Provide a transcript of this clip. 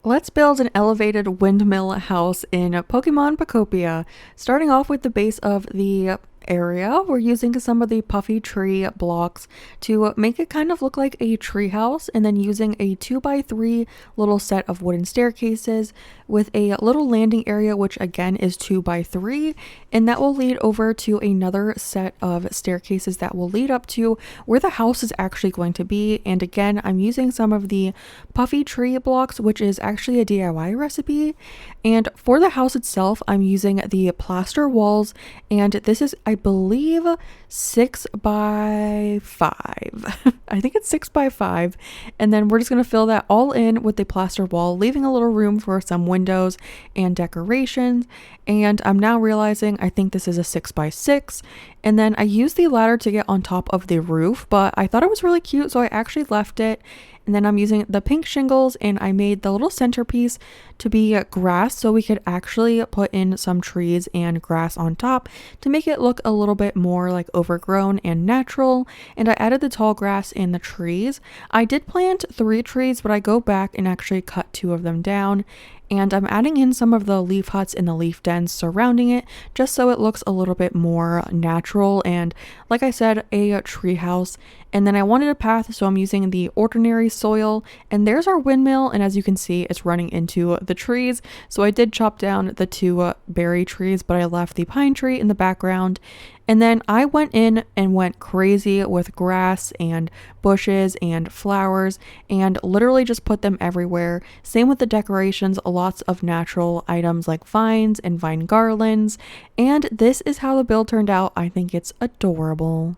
Let's build an elevated windmill house in Pokemon Pokopia. Starting off with the base of the area, we're using some of the puffy tree blocks to make it kind of look like a tree house, and then using a 2x3 little set of wooden staircases with a little landing area, which again is 2x3, and that will lead over to another set of staircases that will lead up to where the house is actually going to be. And again, I'm using some of the puffy tree blocks, which is actually a DIY recipe. And for the house itself, I'm using the plaster walls, and this is, I believe, 6x5. I think it's 6x5. And then we're just going to fill that all in with the plaster wall, leaving a little room for some windows and decorations. And I'm now realizing I think this is a 6x6. And then I used the ladder to get on top of the roof, but I thought it was really cute, so I actually left it. And then I'm using the pink shingles, and I made the little centerpiece to be grass, so we could actually put in some trees and grass on top to make it look a little bit more like overgrown and natural. And I added the tall grass and the trees. I did plant 3 trees, but I go back and actually cut 2 of them down. And I'm adding in some of the leaf huts and the leaf dens surrounding it, just so it looks a little bit more natural and, like I said, a tree house. And then I wanted a path, so I'm using the ordinary soil, and there's our windmill, and as you can see, it's running into the trees. So I did chop down the 2 berry trees, but I left the pine tree in the background. And then I went in and went crazy with grass and bushes and flowers and literally just put them everywhere. Same with the decorations, lots of natural items like vines and vine garlands. And this is how the build turned out. I think it's adorable.